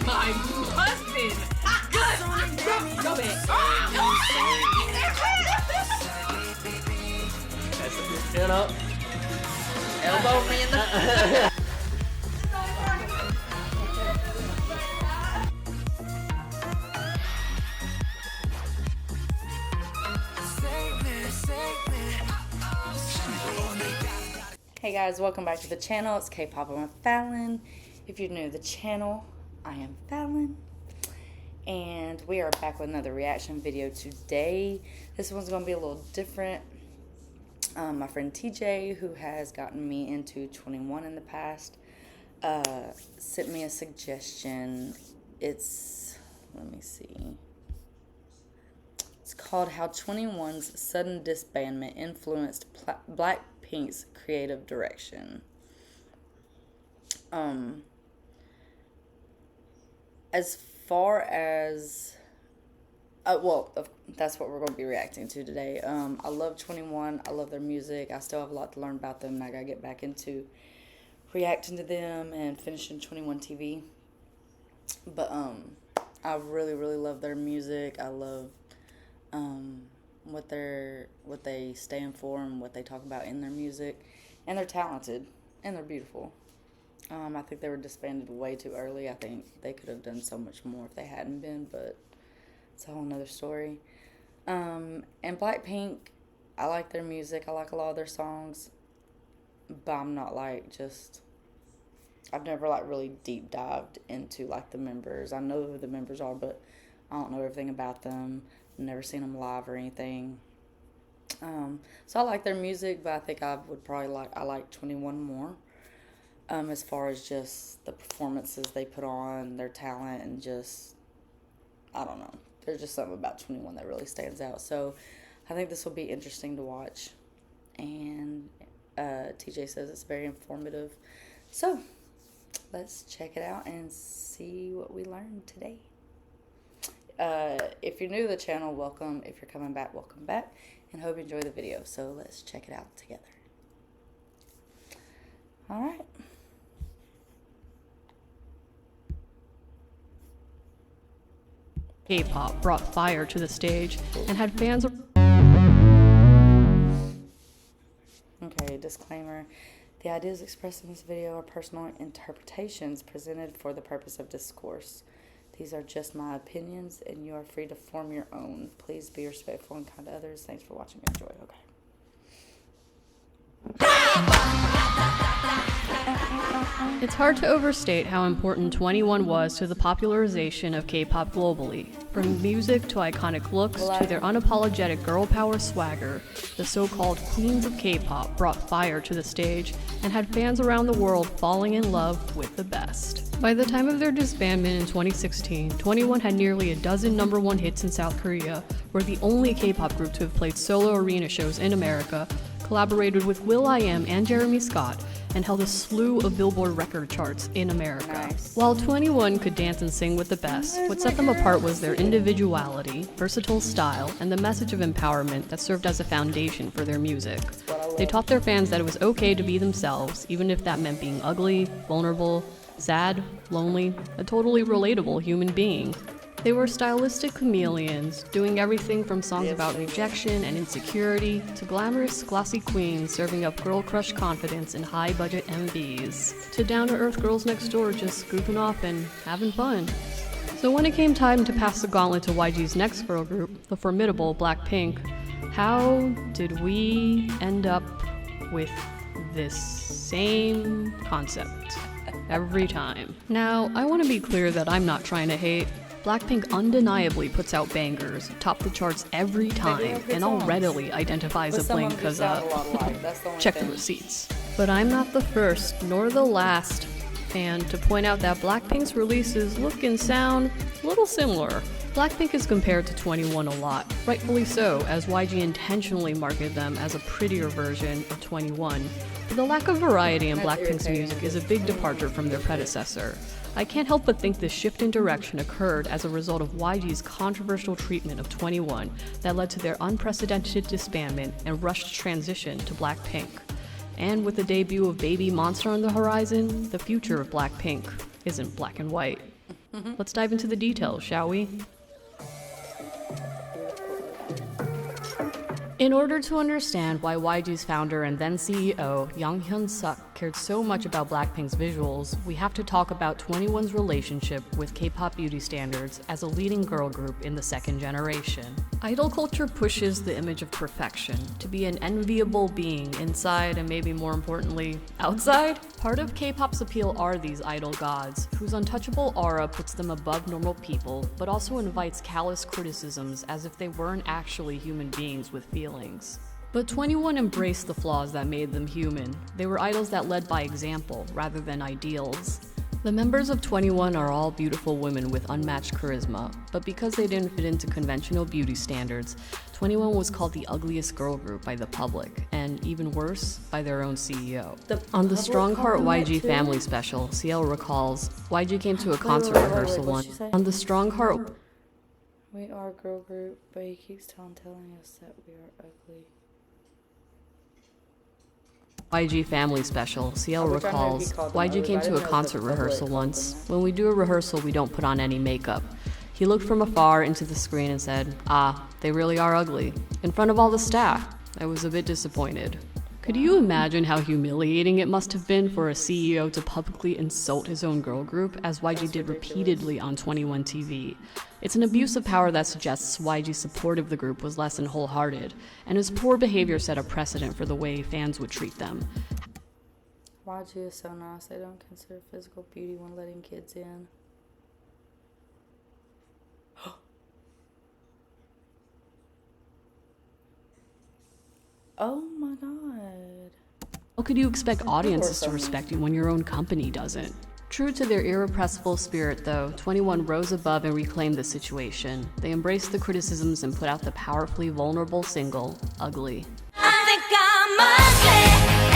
my husband. Good. Go back. That's it. Chin up. Elbow me in the. Hey guys, welcome back to the channel. It's K-Poppin with Fallon. If you're new to the channel, I am Fallon. And we are back with another reaction video today. This one's going to be a little different. My friend TJ, who has gotten me into 2NE1 in the past, sent me a suggestion. It's, let me see. It's called How 2NE1's Sudden Disbandment Influenced Blackpink's Creative Direction. As far as, well, that's what we're going to be reacting to today. I love 2NE1. I love their music. I still have a lot to learn about them. I got to get back into reacting to them and finishing 2NE1 TV. But I really, really love their music. I love what they stand for and what they talk about in their music. And they're talented and they're beautiful. I think they were disbanded way too early. I think they could have done so much more if they hadn't been, but it's a whole nother story. And Blackpink, I like their music. I like a lot of their songs, but I'm not like I've never like really deep dived into like the members. I know who the members are, but I don't know everything about them. I've never seen them live or anything. So I like their music, but I think I would probably I like 2NE1 more. As far as just the performances they put on, their talent, and just, I don't know. There's just something about 2NE1 that really stands out. So I think this will be interesting to watch. And TJ says it's very informative. So let's check it out and see what we learned today. If you're new to the channel, welcome. If you're coming back, welcome back. And hope you enjoy the video. So let's check it out together. All right. K-pop brought fire to the stage and had fans. Okay, disclaimer. The ideas expressed in this video are personal interpretations presented for the purpose of discourse. These are just my opinions, and you are free to form your own. Please be respectful and kind to others. Thanks for watching and enjoy. Okay. It's hard to overstate how important 2NE1 was to the popularization of K-pop globally. From music to iconic looks to their unapologetic girl power swagger, the so-called queens of K-pop brought fire to the stage and had fans around the world falling in love with the best. By the time of their disbandment in 2016, 2NE1 had nearly a dozen #1 hits in South Korea, were the only K-pop group to have played solo arena shows in America, collaborated with will.i.am and Jeremy Scott, and held a slew of Billboard record charts in America. Nice. While 2NE1 could dance and sing with the best, what set them apart was their individuality, versatile style, and the message of empowerment that served as a foundation for their music. They taught their fans that it was okay to be themselves, even if that meant being ugly, vulnerable, sad, lonely, a totally relatable human being. They were stylistic chameleons, doing everything from songs about rejection and insecurity to glamorous, glossy queens serving up girl crush confidence in high-budget MVs, to down-to-earth girls next door just goofing off and having fun. So when it came time to pass the gauntlet to YG's next girl group, the formidable Blackpink, how did we end up with this same concept every time? Now, I want to be clear that I'm not trying to hate. Blackpink undeniably puts out bangers, top the charts every time, and I'll readily identify as a Blink because, check the receipts. But I'm not the first, nor the last, fan to point out that Blackpink's releases look and sound a little similar. Blackpink is compared to 2NE1 a lot, rightfully so, as YG intentionally marketed them as a prettier version of 2NE1. But the lack of variety in Blackpink's music is a big departure from their predecessor. I can't help but think this shift in direction occurred as a result of YG's controversial treatment of 2NE1 that led to their unprecedented disbandment and rushed transition to Blackpink. And with the debut of Baby Monster on the horizon, the future of Blackpink isn't black and white. Let's dive into the details, shall we? In order to understand why YG's founder and then CEO, Yang Hyun-suk, cared so much about Blackpink's visuals, we have to talk about 2NE1's relationship with K-pop beauty standards as a leading girl group in the second generation. Idol culture pushes the image of perfection, to be an enviable being inside and maybe more importantly, outside. Part of K-pop's appeal are these idol gods, whose untouchable aura puts them above normal people, but also invites callous criticisms as if they weren't actually human beings with feelings. But 2NE1 embraced the flaws that made them human. They were idols that led by example, rather than ideals. The members of 2NE1 are all beautiful women with unmatched charisma, but because they didn't fit into conventional beauty standards, 2NE1 was called the ugliest girl group by the public, and even worse, by their own CEO. On the Strong Heart YG Family special, CL recalls, YG came to a concert rehearsal once. On the Strong Heart... We are a girl group, but he keeps telling us that we are ugly. YG Family special, CL recalls, YG came to a concert rehearsal once. When we do a rehearsal, we don't put on any makeup. He looked from afar into the screen and said, "Ah, they really are ugly," in front of all the staff. I was a bit disappointed. Could you imagine how humiliating it must have been for a CEO to publicly insult his own girl group, as YG did repeatedly on 2NE1 TV? It's an abuse of power that suggests YG's support of the group was less than wholehearted, and his poor behavior set a precedent for the way fans would treat them. YG is so nice, they don't consider physical beauty when letting kids in. Oh my god. How could you expect audiences to respect you when your own company doesn't? True to their irrepressible spirit, though, 2NE1 rose above and reclaimed the situation. They embraced the criticisms and put out the powerfully vulnerable single, Ugly. I think I'm ugly,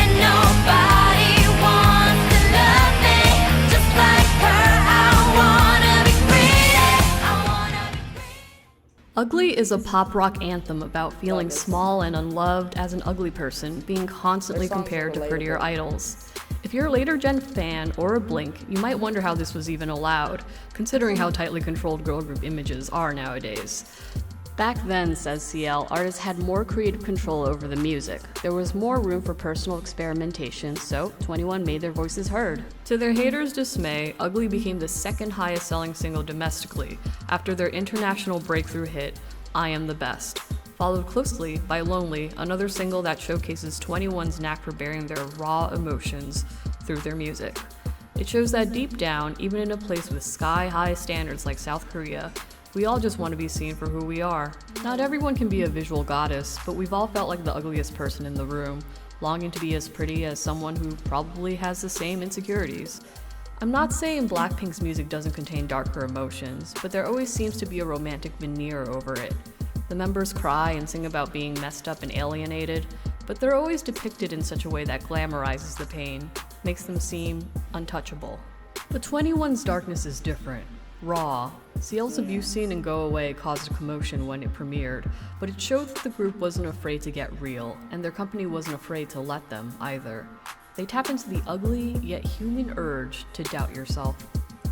and nobody wants to love me. Just like her, I wanna be pretty. I wanna be pretty. Ugly is a pop rock anthem about feeling small and unloved as an ugly person, being constantly compared to prettier idols. If you're a later gen fan or a Blink, you might wonder how this was even allowed, considering how tightly controlled girl group images are nowadays. Back then, says CL, artists had more creative control over the music. There was more room for personal experimentation, so 2NE1 made their voices heard. To their haters' dismay, Ugly became the second highest selling single domestically, after their international breakthrough hit, I Am the Best, followed closely by Lonely, another single that showcases 2NE1's knack for bearing their raw emotions through their music. It shows that deep down, even in a place with sky-high standards like South Korea, we all just want to be seen for who we are. Not everyone can be a visual goddess, but we've all felt like the ugliest person in the room, longing to be as pretty as someone who probably has the same insecurities. I'm not saying Blackpink's music doesn't contain darker emotions, but there always seems to be a romantic veneer over it. The members cry and sing about being messed up and alienated, but they're always depicted in such a way that glamorizes the pain, makes them seem untouchable. But 2NE1's darkness is different. Raw. CL's abuse scene in Go Away caused a commotion when it premiered, but it showed that the group wasn't afraid to get real, and their company wasn't afraid to let them either. They tap into the ugly, yet human urge to doubt yourself.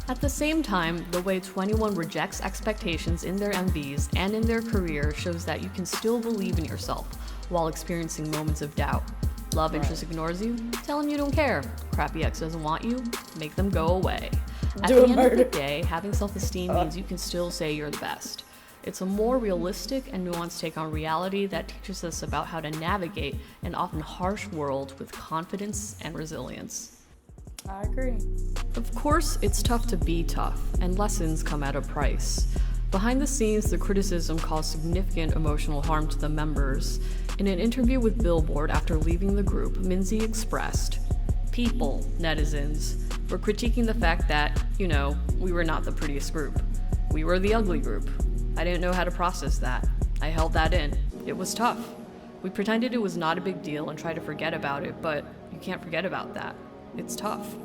At the same time, the way 2NE1 rejects expectations in their MVs and in their career shows that you can still believe in yourself while experiencing moments of doubt. Love interest ignores you, tell them you don't care. Crappy ex doesn't want you, make them go away. At the end of the day, having self-esteem means you can still say you're the best. It's a more realistic and nuanced take on reality that teaches us about how to navigate an often harsh world with confidence and resilience. I agree. Of course, it's tough to be tough, and lessons come at a price. Behind the scenes, the criticism caused significant emotional harm to the members. In an interview with Billboard after leaving the group, Minzy expressed, "People, netizens, were critiquing the fact that, we were not the prettiest group. We were the ugly group. I didn't know how to process that. I held that in. It was tough. We pretended it was not a big deal and tried to forget about it, but you can't forget about that. It's tough."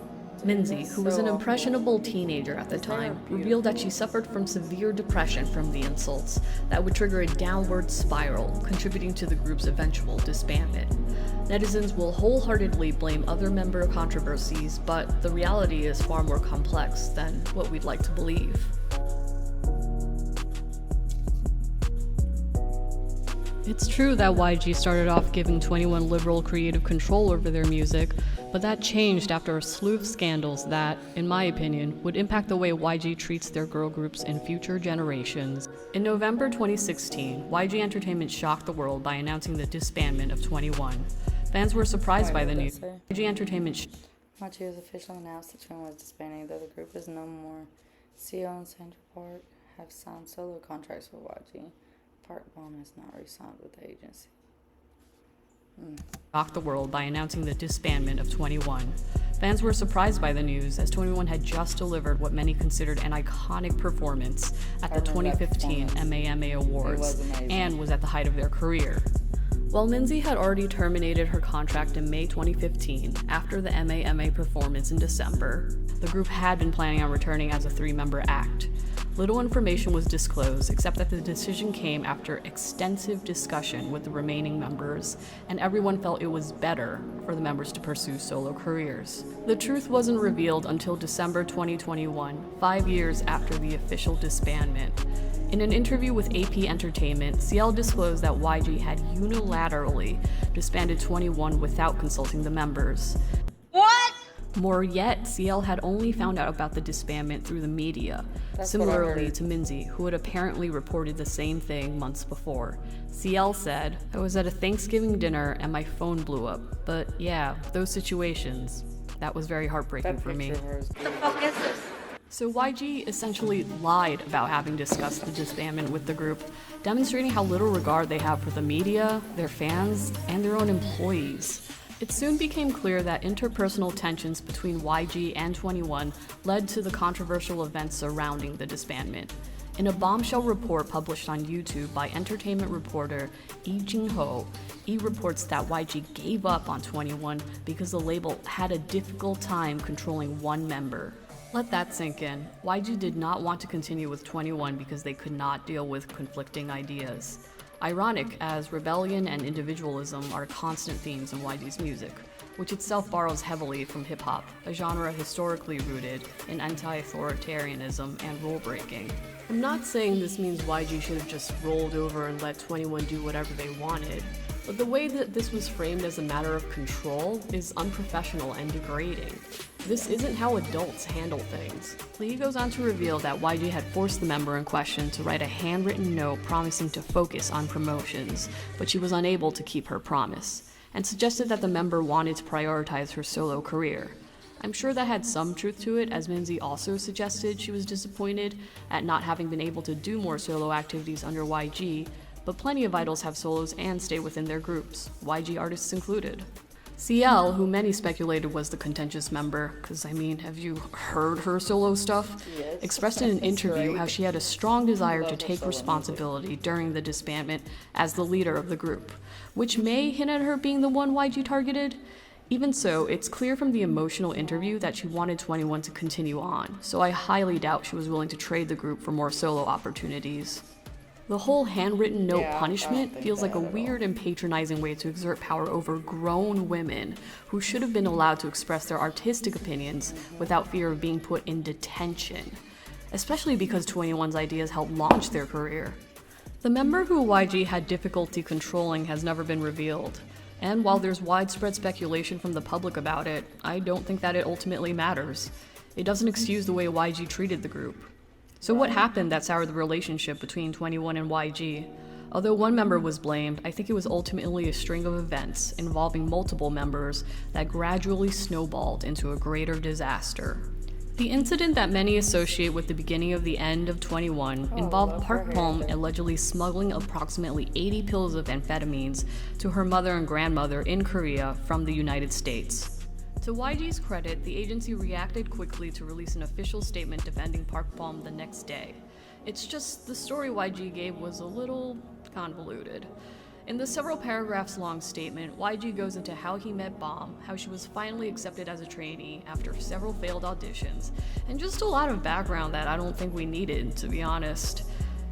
Minzy, who was an impressionable teenager at the time, revealed that she suffered from severe depression from the insults that would trigger a downward spiral, contributing to the group's eventual disbandment. Netizens will wholeheartedly blame other member controversies, but the reality is far more complex than what we'd like to believe. It's true that YG started off giving 2NE1 liberal creative control over their music, but that changed after a slew of scandals that, in my opinion, would impact the way YG treats their girl groups in future generations. In November 2016, YG Entertainment shocked the world by announcing the disbandment of 2NE1. Fans were surprised by the news. YG Entertainment YG has officially announced that 2NE1 is disbanding, though the group is no more. CEO and Sandra Park have signed solo contracts with YG. Park Bom has not re-signed with the agency. Shocked the world by announcing the disbandment of 2NE1. Fans were surprised by the news, as 2NE1 had just delivered what many considered an iconic performance at the 2015 MAMA Awards, and was at the height of their career. While Minzy had already terminated her contract in May 2015, after the MAMA performance in December, the group had been planning on returning as a three-member act. Little information was disclosed, except that the decision came after extensive discussion with the remaining members, and everyone felt it was better for the members to pursue solo careers. The truth wasn't revealed until December 2021, 5 years after the official disbandment. In an interview with AP Entertainment, CL disclosed that YG had unilaterally disbanded 2NE1 without consulting the members. What? More yet, CL had only found out about the disbandment through the media, similarly to Minzy, who had apparently reported the same thing months before. CL said, "I was at a Thanksgiving dinner and my phone blew up. But yeah, those situations, that was very heartbreaking for me." What the fuck is this? So YG essentially lied about having discussed the disbandment with the group, demonstrating how little regard they have for the media, their fans, and their own employees. It soon became clear that interpersonal tensions between YG and 2NE1 led to the controversial events surrounding the disbandment. In a bombshell report published on YouTube by entertainment reporter Lee Jin-ho, he reports that YG gave up on 2NE1 because the label had a difficult time controlling one member. Let that sink in. YG did not want to continue with 2NE1 because they could not deal with conflicting ideas. Ironic, as rebellion and individualism are constant themes in YG's music, which itself borrows heavily from hip-hop, a genre historically rooted in anti-authoritarianism and rule-breaking. I'm not saying this means YG should have just rolled over and let 2NE1 do whatever they wanted, but the way that this was framed as a matter of control is unprofessional and degrading. This isn't how adults handle things. Lee goes on to reveal that YG had forced the member in question to write a handwritten note promising to focus on promotions, but she was unable to keep her promise, and suggested that the member wanted to prioritize her solo career. I'm sure that had some truth to it, as Minzy also suggested she was disappointed at not having been able to do more solo activities under YG, but plenty of idols have solos and stay within their groups, YG artists included. CL, who many speculated was the contentious member, because I mean, have you heard her solo stuff? Yes. Expressed in an interview how she had a strong desire to take responsibility during the disbandment as the leader of the group, which may hint at her being the one YG targeted. Even so, it's clear from the emotional interview that she wanted 2NE1 to continue on, so I highly doubt she was willing to trade the group for more solo opportunities. The whole handwritten note punishment feels like a weird and patronizing way to exert power over grown women who should have been allowed to express their artistic opinions without fear of being put in detention, especially because 2NE1's ideas helped launch their career. The member who YG had difficulty controlling has never been revealed, and while there's widespread speculation from the public about it, I don't think that it ultimately matters. It doesn't excuse the way YG treated the group. So what happened that soured the relationship between 2NE1 and YG? Although one member was blamed, I think it was ultimately a string of events involving multiple members that gradually snowballed into a greater disaster. The incident that many associate with the beginning of the end of 2NE1 involved Park Bom allegedly smuggling approximately 80 pills of amphetamines to her mother and grandmother in Korea from the United States. To YG's credit, the agency reacted quickly to release an official statement defending Park Bom the next day. It's just the story YG gave was a little convoluted. In the several paragraphs long statement, YG goes into how he met Bomb, how she was finally accepted as a trainee after several failed auditions, and just a lot of background that I don't think we needed, to be honest.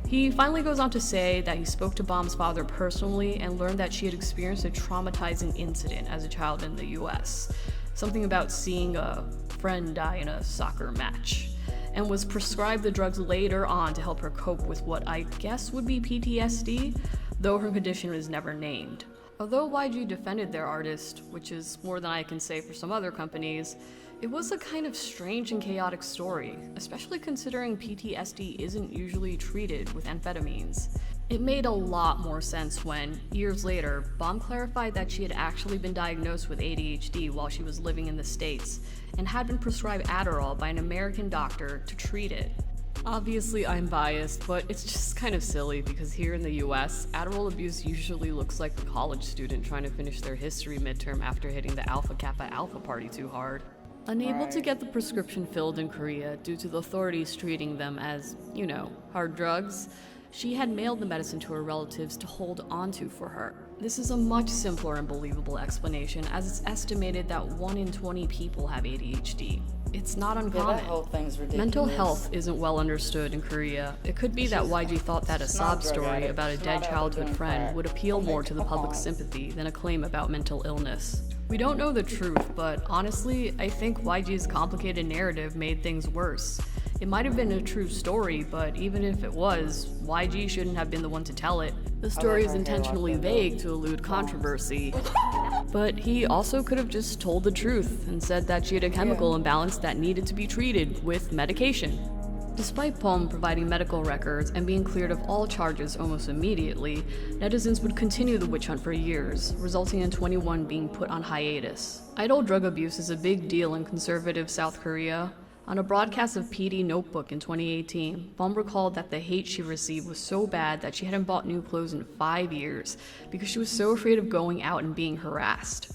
He finally goes on to say that he spoke to Bomb's father personally and learned that she had experienced a traumatizing incident as a child in the US. Something about seeing a friend die in a soccer match, and was prescribed the drugs later on to help her cope with what I guess would be PTSD, though her condition was never named. Although YG defended their artist, which is more than I can say for some other companies, it was a kind of strange and chaotic story, especially considering PTSD isn't usually treated with amphetamines. It made a lot more sense when, years later, Bomb clarified that she had actually been diagnosed with ADHD while she was living in the States, and had been prescribed Adderall by an American doctor to treat it. Obviously, I'm biased, but it's just kind of silly because here in the US, Adderall abuse usually looks like a college student trying to finish their history midterm after hitting the Alpha Kappa Alpha party too hard. Unable to get the prescription filled in Korea due to the authorities treating them as, hard drugs, she had mailed the medicine to her relatives to hold onto for her. This is a much simpler and believable explanation, as it's estimated that 1 in 20 people have ADHD. It's not uncommon. Yeah, that whole thing's ridiculous. Mental health isn't well understood in Korea. It could be that YG thought that a sob story about a dead childhood friend would appeal more to the public's sympathy than a claim about mental illness. We don't know the truth, but honestly, I think YG's complicated narrative made things worse. It might have been a true story, but even if it was, YG shouldn't have been the one to tell it. The story is intentionally vague to elude controversy, but he also could have just told the truth and said that she had a chemical imbalance that needed to be treated with medication. Despite Poem providing medical records and being cleared of all charges almost immediately, netizens would continue the witch hunt for years, resulting in 2NE1 being put on hiatus. Idol drug abuse is a big deal in conservative South Korea. On a broadcast of PD Notebook in 2018, Poem recalled that the hate she received was so bad that she hadn't bought new clothes in 5 years because she was so afraid of going out and being harassed.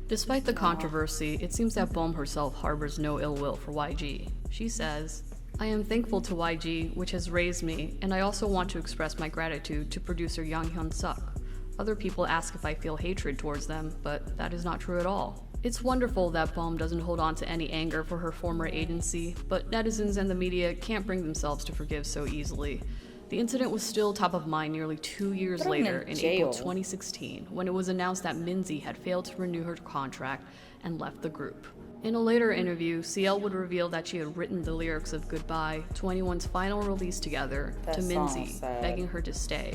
Despite the controversy, it seems that Poem herself harbors no ill will for YG. She says, "I am thankful to YG, which has raised me, and I also want to express my gratitude to producer Young Hyun Suk. Other people ask if I feel hatred towards them, but that is not true at all." It's wonderful that Poem doesn't hold on to any anger for her former agency, but netizens and the media can't bring themselves to forgive so easily. The incident was still top of mind nearly 2 years later in April 2016, when it was announced that Minzy had failed to renew her contract and left the group. In a later interview, CL would reveal that she had written the lyrics of Goodbye, 2NE1's final release together, to Minzy, begging her to stay.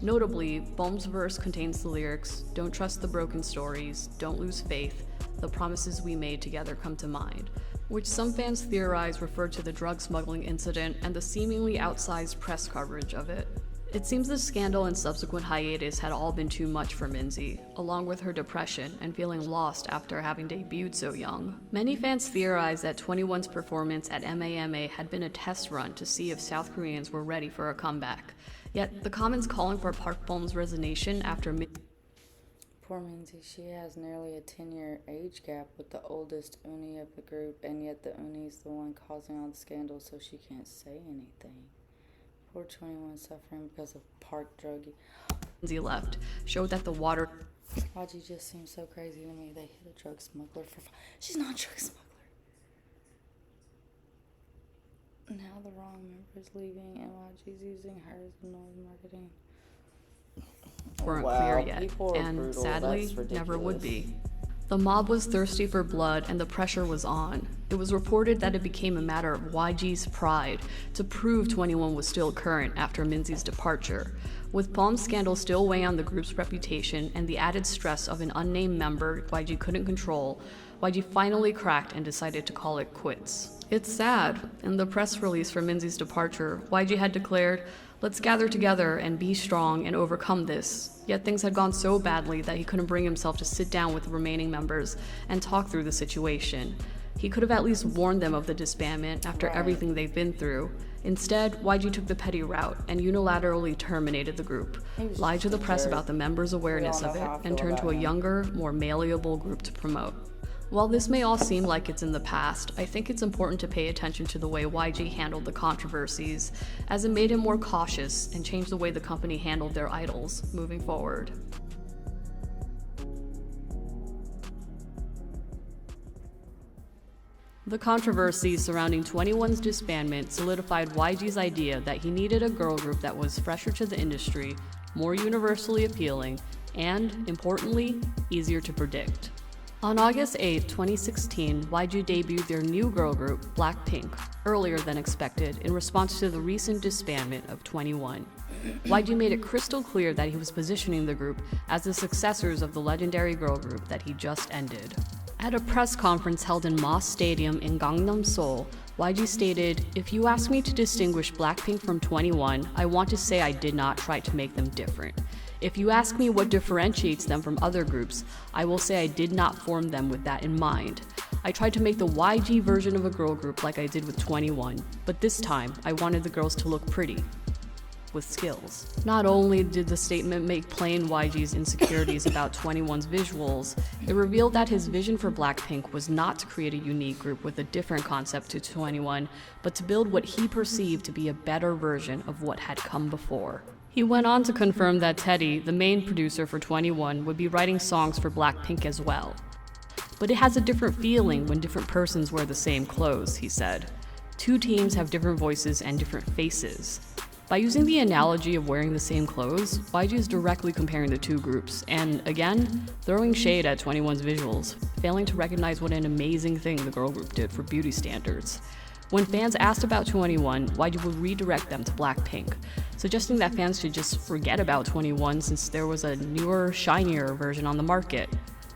Notably, Poem's verse contains the lyrics, "Don't trust the broken stories, don't lose faith, the promises we made together come to mind," which some fans theorize referred to the drug smuggling incident and the seemingly outsized press coverage of it. It seems the scandal and subsequent hiatus had all been too much for Minzy, along with her depression and feeling lost after having debuted so young. Many fans theorize that 2NE1's performance at MAMA had been a test run to see if South Koreans were ready for a comeback. Yet, the comments calling for Park Bom's resignation after Poor Minzy, she has nearly a 10-year age gap with the oldest uni of the group, and yet the uni's the one causing all the scandals, so she can't say anything. Poor 2NE1 suffering because of Park druggie. Minzy left, showed that the water YG just seems so crazy to me. They hit a drug smuggler for she's not a drug smuggler. Now the wrong member is leaving and YG's using her as a noise marketing. weren't clear yet, and brutal. sadly, never would be. The mob was thirsty for blood and the pressure was on. It was reported that it became a matter of YG's pride to prove 2NE1 was still current after Minzy's departure. With Poem's scandal still weighing on the group's reputation and the added stress of an unnamed member YG couldn't control, YG finally cracked and decided to call it quits. It's sad. In the press release for Minzy's departure, YG had declared, "Let's gather together and be strong and overcome this." Yet things had gone so badly that he couldn't bring himself to sit down with the remaining members and talk through the situation. He could have at least warned them of the disbandment after everything they've been through. Instead, YG took the petty route and unilaterally terminated the group, lied to the press about the members' awareness of it, and turned to a younger, more malleable group to promote. While this may all seem like it's in the past, I think it's important to pay attention to the way YG handled the controversies, as it made him more cautious and changed the way the company handled their idols moving forward. The controversy surrounding 2NE1's disbandment solidified YG's idea that he needed a girl group that was fresher to the industry, more universally appealing, and, importantly, easier to predict. On August 8, 2016, YG debuted their new girl group, Blackpink, earlier than expected in response to the recent disbandment of 2NE1. YG made it crystal clear that he was positioning the group as the successors of the legendary girl group that he just ended. At a press conference held in Moss Stadium in Gangnam, Seoul, YG stated, "If you ask me to distinguish Blackpink from 2NE1, I want to say I did not try to make them different. If you ask me what differentiates them from other groups, I will say I did not form them with that in mind. I tried to make the YG version of a girl group like I did with 2NE1, but this time I wanted the girls to look pretty. With skills." Not only did the statement make plain YG's insecurities about 2NE1's visuals, it revealed that his vision for Blackpink was not to create a unique group with a different concept to 2NE1, but to build what he perceived to be a better version of what had come before. He went on to confirm that Teddy, the main producer for 2NE1, would be writing songs for Blackpink as well. "But it has a different feeling when different persons wear the same clothes," he said. "Two teams have different voices and different faces." By using the analogy of wearing the same clothes, YG is directly comparing the two groups, and again, throwing shade at 2NE1's visuals, failing to recognize what an amazing thing the girl group did for beauty standards. When fans asked about 2NE1, YG would redirect them to Blackpink, suggesting that fans should just forget about 2NE1 since there was a newer, shinier version on the market.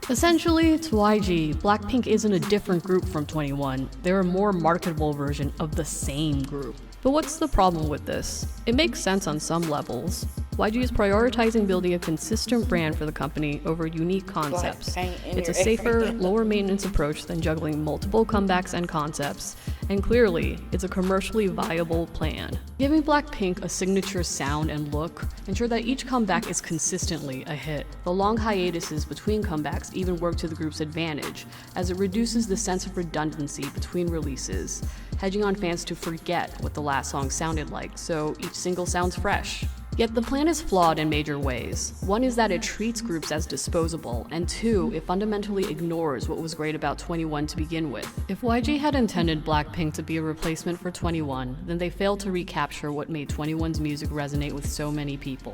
Essentially, to YG, Blackpink isn't a different group from 2NE1, they're a more marketable version of the same group. But what's the problem with this? It makes sense on some levels. YG is prioritizing building a consistent brand for the company over unique concepts. It's a safer, lower maintenance approach than juggling multiple comebacks and concepts, and clearly, it's a commercially viable plan. Giving Blackpink a signature sound and look ensure that each comeback is consistently a hit. The long hiatuses between comebacks even work to the group's advantage, as it reduces the sense of redundancy between releases, hedging on fans to forget what the last song sounded like, so each single sounds fresh. Yet the plan is flawed in major ways. One is that it treats groups as disposable, and two, it fundamentally ignores what was great about 2NE1 to begin with. If YG had intended Blackpink to be a replacement for 2NE1, then they failed to recapture what made 2NE1's music resonate with so many people: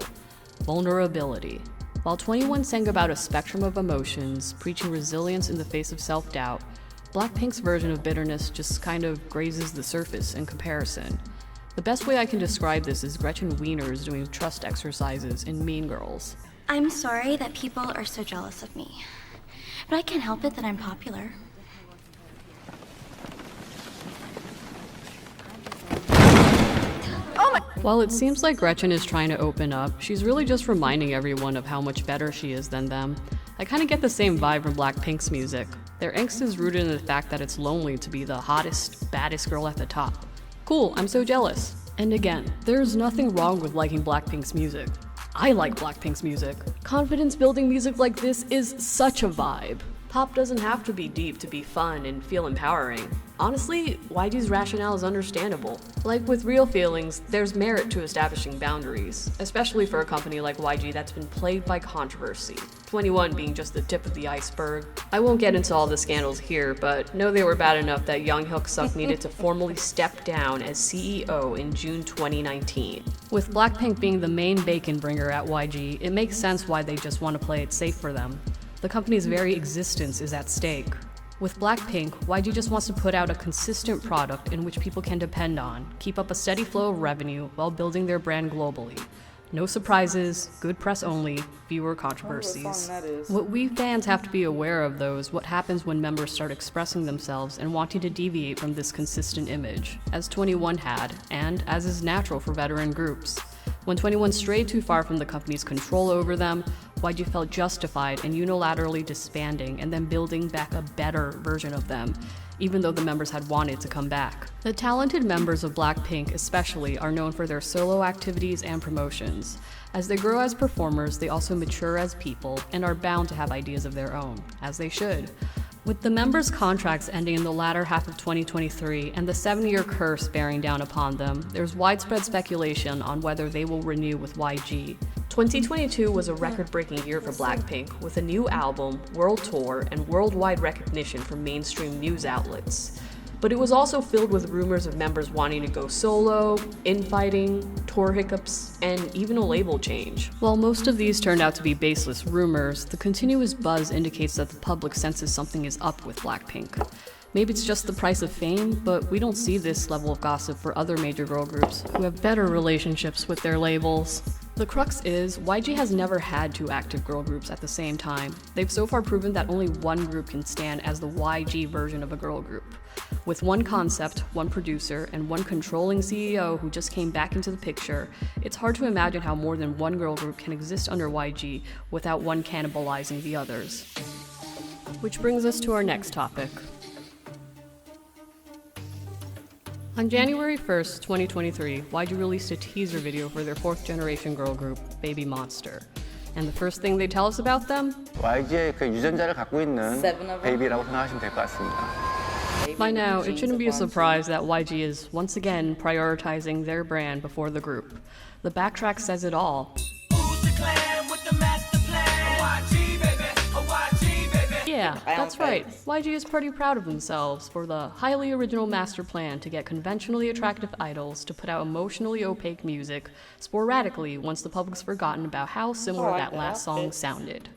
vulnerability. While 2NE1 sang about a spectrum of emotions, preaching resilience in the face of self-doubt, Blackpink's version of bitterness just kind of grazes the surface in comparison. The best way I can describe this is Gretchen Wieners doing trust exercises in Mean Girls. I'm sorry that people are so jealous of me, but I can't help it that I'm popular. While it seems like Gretchen is trying to open up, she's really just reminding everyone of how much better she is than them. I kinda get the same vibe from Blackpink's music. Their angst is rooted in the fact that it's lonely to be the hottest, baddest girl at the top. Cool, I'm so jealous. And again, there's nothing wrong with liking Blackpink's music. I like Blackpink's music. Confidence-building music like this is such a vibe. Pop doesn't have to be deep to be fun and feel empowering. Honestly, YG's rationale is understandable. Like with real feelings, there's merit to establishing boundaries, especially for a company like YG that's been plagued by controversy, 2NE1 being just the tip of the iceberg. I won't get into all the scandals here, but know they were bad enough that Young Hyuk-suk needed to formally step down as CEO in June 2019. With Blackpink being the main bacon bringer at YG, it makes sense why they just want to play it safe for them. The company's very existence is at stake. With Blackpink, YG just wants to put out a consistent product in which people can depend on, keep up a steady flow of revenue while building their brand globally. No surprises, good press only, fewer controversies. What we fans have to be aware of, though, is what happens when members start expressing themselves and wanting to deviate from this consistent image, as 2NE1 had, and as is natural for veteran groups. When 2NE1 strayed too far from the company's control over them, YG felt justified in unilaterally disbanding and then building back a better version of them, even though the members had wanted to come back. The talented members of Blackpink especially are known for their solo activities and promotions. As they grow as performers, they also mature as people and are bound to have ideas of their own, as they should. With the members' contracts ending in the latter half of 2023 and the 7-year curse bearing down upon them, there's widespread speculation on whether they will renew with YG. 2022 was a record-breaking year for Blackpink, with a new album, world tour, and worldwide recognition from mainstream news outlets. But it was also filled with rumors of members wanting to go solo, infighting, tour hiccups, and even a label change. While most of these turned out to be baseless rumors, the continuous buzz indicates that the public senses something is up with Blackpink. Maybe it's just the price of fame, but we don't see this level of gossip for other major girl groups who have better relationships with their labels. The crux is, YG has never had two active girl groups at the same time. They've so far proven that only one group can stand as the YG version of a girl group. With one concept, one producer, and one controlling CEO who just came back into the picture, it's hard to imagine how more than one girl group can exist under YG without one cannibalizing the others. Which brings us to our next topic. On January 1st, 2023, YG released a teaser video for their fourth generation girl group, Baby Monster. And the first thing they tell us about them? YG의 그 유전자를 갖고 있는 Seven of them. 베이비라고 생각하시면 될 것 같습니다. By now, it shouldn't be a surprise that YG is once again prioritizing their brand before the group. The backtrack says it all. Yeah, that's right. YG is pretty proud of themselves for the highly original master plan to get conventionally attractive idols to put out emotionally opaque music sporadically once the public's forgotten about how similar that last song sounded.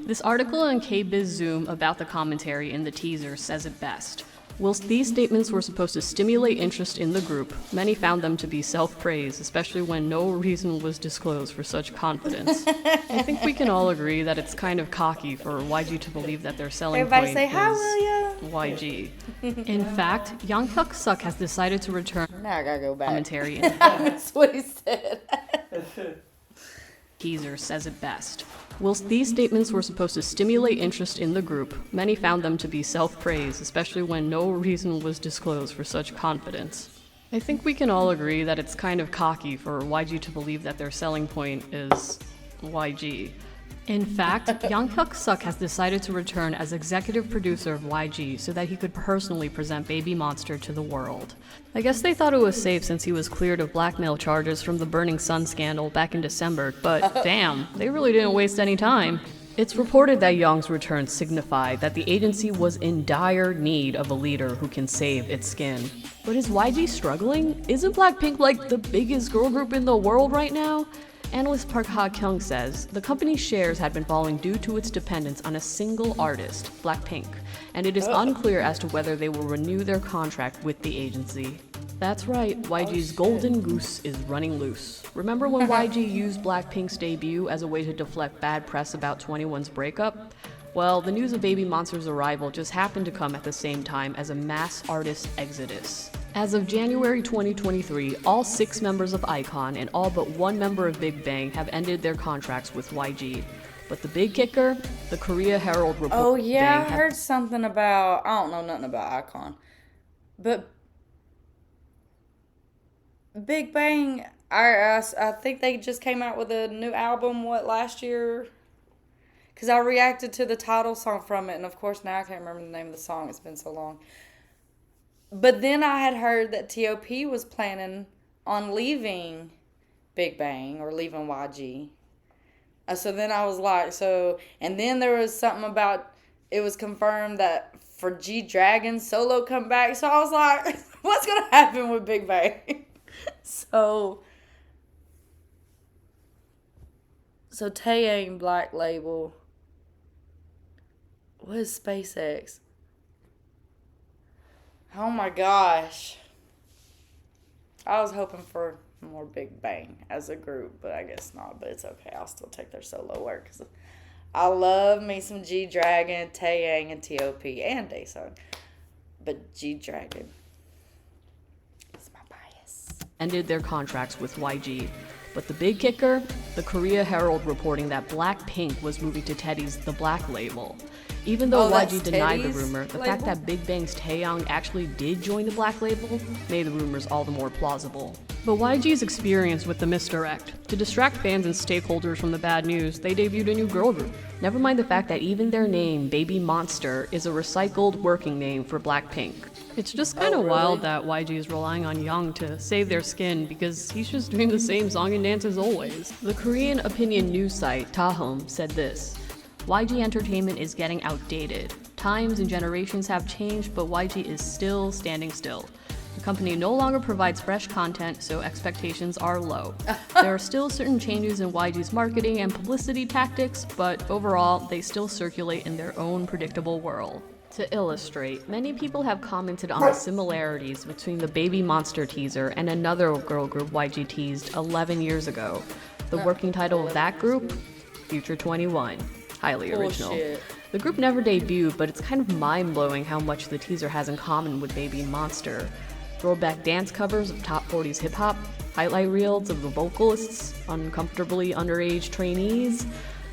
This article in K-Biz Zoom about the commentary in the teaser says it best. Whilst these statements were supposed to stimulate interest in the group, many found them to be self-praise, especially when no reason was disclosed for such confidence. I think we can all agree that it's kind of cocky for YG to believe that their selling Everybody point say hi, is William. YG. In fact, Younghyuk Suk has decided to return Now I gotta go back. commentary in That's what he said. teaser says it best. Whilst these statements were supposed to stimulate interest in the group, many found them to be self-praise, especially when no reason was disclosed for such confidence. I think we can all agree that it's kind of cocky for YG to believe that their selling point is YG. In fact, Younghyuk Suk has decided to return as executive producer of YG so that he could personally present Baby Monster to the world. I guess they thought it was safe since he was cleared of blackmail charges from the Burning Sun scandal back in December, but damn, they really didn't waste any time. It's reported that Young's return signified that the agency was in dire need of a leader who can save its skin. But is YG struggling? Isn't Blackpink like the biggest girl group in the world right now? Analyst Park Ha-kyung says the company's shares had been falling due to its dependence on a single artist, Blackpink, and it is unclear as to whether they will renew their contract with the agency. That's right, YG's golden goose is running loose. Remember when YG used Blackpink's debut as a way to deflect bad press about 2NE1's breakup? Well, the news of Baby Monster's arrival just happened to come at the same time as a mass artist exodus. As of January 2023, all 6 members of iKON and all but 1 member of Big Bang have ended their contracts with YG. But the big kicker, the Korea Herald report. Oh yeah, I heard something about. I don't know nothing about iKON, but Big Bang. I think they just came out with a new album. Last year? Because I reacted to the title song from it, and of course now I can't remember the name of the song. It's been so long. But then I had heard that T.O.P. was planning on leaving Big Bang or leaving YG. So then I was like, and then there was something about, it was confirmed that for G-Dragon's solo come back. So I was like, what's going to happen with Big Bang? So Taeyang Black Label. What is SpaceX? Oh my gosh. I was hoping for more Big Bang as a group, but I guess not. But it's okay. I'll still take their solo work. Cause I love me some G-Dragon, Taeyang, and T.O.P. and Daesung. But G-Dragon is my bias. Ended their contracts with YG. But the big kicker, the Korea Herald reporting that Blackpink was moving to Teddy's The Black label. Even though YG denied the rumor, the fact that Big Bang's Taeyang actually did join the Black label made the rumors all the more plausible. But YG's experience with the misdirect. To distract fans and stakeholders from the bad news, they debuted a new girl group. Never mind the fact that even their name, Baby Monster, is a recycled working name for Blackpink. It's just kind of wild that YG is relying on Young to save their skin because he's just doing the same song and dance as always. The Korean opinion news site Tahom said this: YG Entertainment is getting outdated. Times and generations have changed, but YG is still standing still. The company no longer provides fresh content, so expectations are low. There are still certain changes in YG's marketing and publicity tactics, but overall, they still circulate in their own predictable whirl. To illustrate, many people have commented on the similarities between the Baby Monster teaser and another girl group YG teased 11 years ago. The working title of that group? Future 21. Highly original. Bullshit. The group never debuted, but it's kind of mind-blowing how much the teaser has in common with Baby Monster. Throwback dance covers of top 40s hip-hop, highlight reels of the vocalists, uncomfortably underage trainees.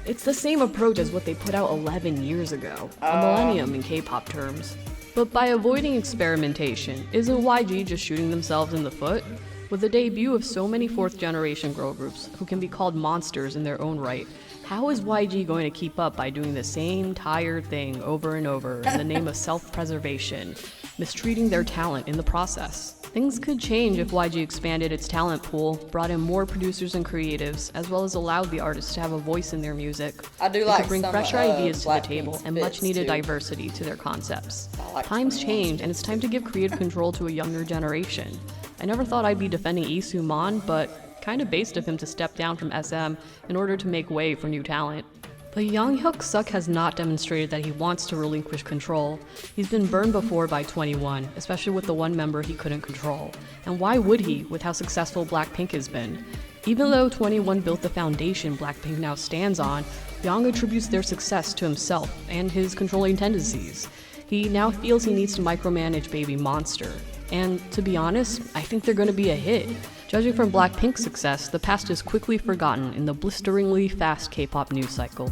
It's the same approach as what they put out 11 years ago, a millennium in K-pop terms. But by avoiding experimentation, isn't YG just shooting themselves in the foot? With the debut of so many fourth-generation girl groups who can be called monsters in their own right, how is YG going to keep up by doing the same tired thing over and over in the name of self-preservation, mistreating their talent in the process? Things could change if YG expanded its talent pool, brought in more producers and creatives, as well as allowed the artists to have a voice in their music. I do They like could bring some, fresher ideas to the Blackpink's table and bits, much-needed too. diversity to their concepts. I like Times 2NE1's. change, and it's time to give creative control to a younger generation. I never thought I'd be defending Lee Soo-man, but kind of based of him to step down from SM in order to make way for new talent. But Young Hyuk-suk has not demonstrated that he wants to relinquish control. He's been burned before by 2NE1, especially with the one member he couldn't control. And why would he, with how successful Blackpink has been? Even though 2NE1 built the foundation Blackpink now stands on, Young attributes their success to himself and his controlling tendencies. He now feels he needs to micromanage Baby Monster. And to be honest, I think they're going to be a hit. Judging from Blackpink's success, the past is quickly forgotten in the blisteringly fast K-pop news cycle.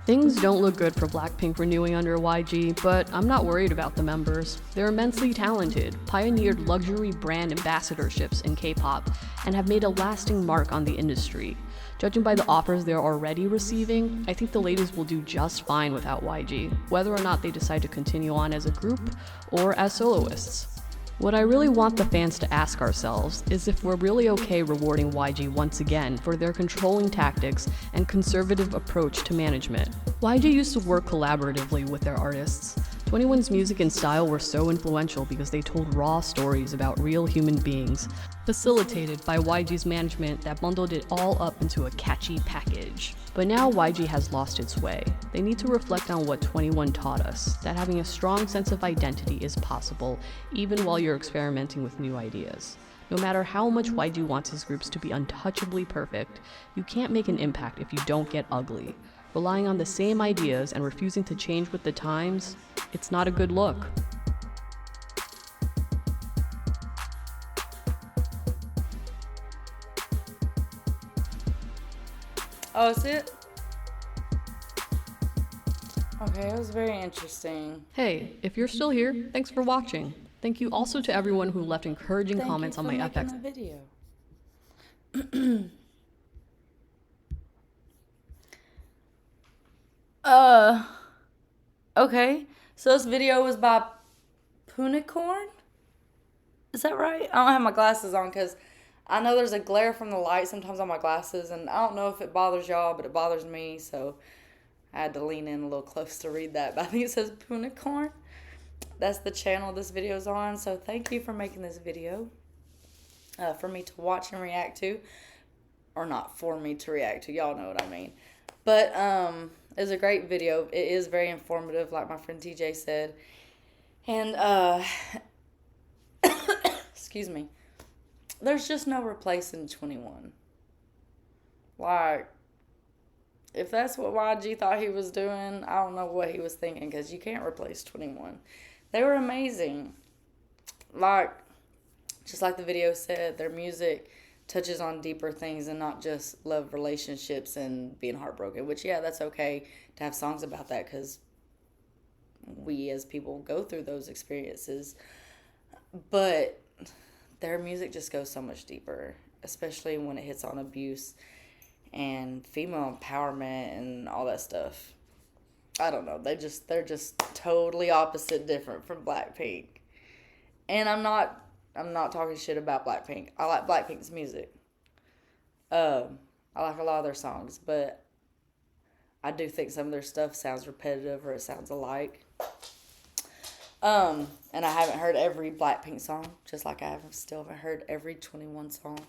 Things don't look good for Blackpink renewing under YG, but I'm not worried about the members. They're immensely talented, pioneered luxury brand ambassadorships in K-pop, and have made a lasting mark on the industry. Judging by the offers they're already receiving, I think the ladies will do just fine without YG, whether or not they decide to continue on as a group or as soloists. What I really want the fans to ask ourselves is if we're really okay rewarding YG once again for their controlling tactics and conservative approach to management. YG used to work collaboratively with their artists. 2NE1's music and style were so influential because they told raw stories about real human beings, facilitated by YG's management that bundled it all up into a catchy package. But now YG has lost its way. They need to reflect on what 2NE1 taught us, that having a strong sense of identity is possible, even while you're experimenting with new ideas. No matter how much YG wants his groups to be untouchably perfect, you can't make an impact if you don't get ugly. Relying on the same ideas and refusing to change with the times, it's not a good look. Oh, is it? Okay, it was very interesting. Hey, if you're still here, thanks for watching. Thank you also to everyone who left encouraging comments on my FX. The video. Okay. So this video was by Punicorn? Is that right? I don't have my glasses on because I know there's a glare from the light sometimes on my glasses, and I don't know if it bothers y'all, but it bothers me, so I had to lean in a little close to read that. But I think it says Punicorn. That's the channel this video's on, so thank you for making this video for me to watch and react to. Or not for me to react to, y'all know what I mean. But it was a great video. It is very informative, like my friend TJ said. And, excuse me. There's just no replacing 2NE1. Like, if that's what YG thought he was doing, I don't know what he was thinking, because you can't replace 2NE1. They were amazing. Like, just like the video said, their music touches on deeper things and not just love relationships and being heartbroken, which, yeah, that's okay to have songs about that, because we as people go through those experiences. But their music just goes so much deeper, especially when it hits on abuse and female empowerment and all that stuff. I don't know. They're just totally opposite, different from Blackpink. And I'm not talking shit about Blackpink. I like Blackpink's music. I like a lot of their songs, but I do think some of their stuff sounds repetitive or it sounds alike. And I haven't heard every Blackpink song, just like I still haven't heard every 2NE1 song.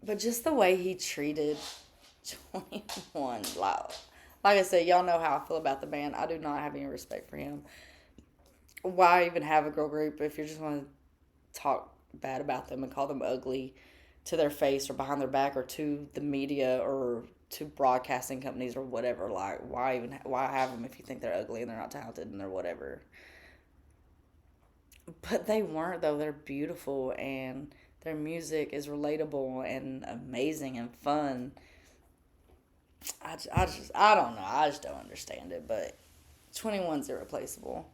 But just the way he treated 2NE1, like I said, y'all know how I feel about the band. I do not have any respect for him. Why even have a girl group if you're just going to talk bad about them and call them ugly to their face or behind their back or to the media or to broadcasting companies or whatever? Like, why have them if you think they're ugly and they're not talented and they're whatever? But they weren't, though. They're beautiful and their music is relatable and amazing and fun. I don't know. I just don't understand it. But 2NE1's irreplaceable.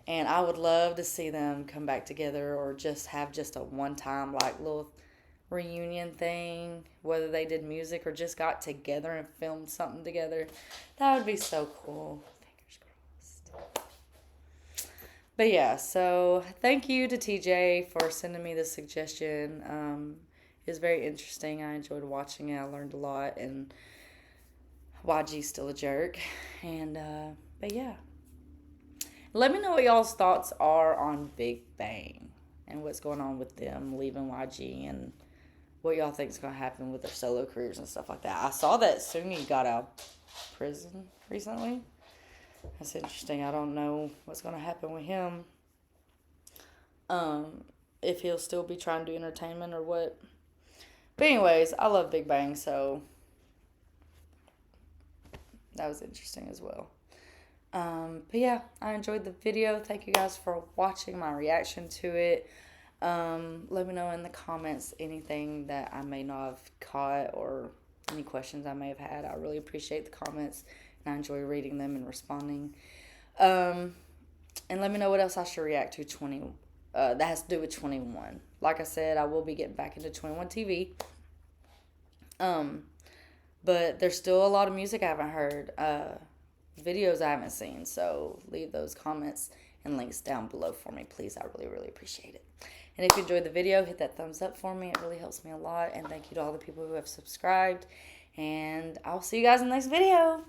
And I would love to see them come back together or just have just a one-time, like, little reunion thing, whether they did music or just got together and filmed something together. That would be so cool. Fingers crossed. But yeah, so thank you to TJ for sending me this suggestion. It was very interesting. I enjoyed watching it. I learned a lot, and YG's still a jerk. And but yeah, let me know what y'all's thoughts are on Big Bang and what's going on with them leaving YG and what y'all think is going to happen with their solo careers and stuff like that. I saw that Sungi got out of prison recently. That's interesting. I don't know what's going to happen with him. If he'll still be trying to do entertainment or what. But anyways, I love Big Bang, so that was interesting as well. But yeah, I enjoyed the video. Thank you guys for watching my reaction to it. Let me know in the comments anything that I may not have caught or any questions I may have had. I really appreciate the comments and I enjoy reading them and responding. And let me know what else I should react to that has to do with 2NE1. Like I said, I will be getting back into 2NE1 TV. But there's still a lot of music I haven't heard. Videos I haven't seen. So leave those comments and links down below for me, please. I really, really appreciate it. And if you enjoyed the video, hit that thumbs up for me. It really helps me a lot. And thank you to all the people who have subscribed. And I'll see you guys in the next video.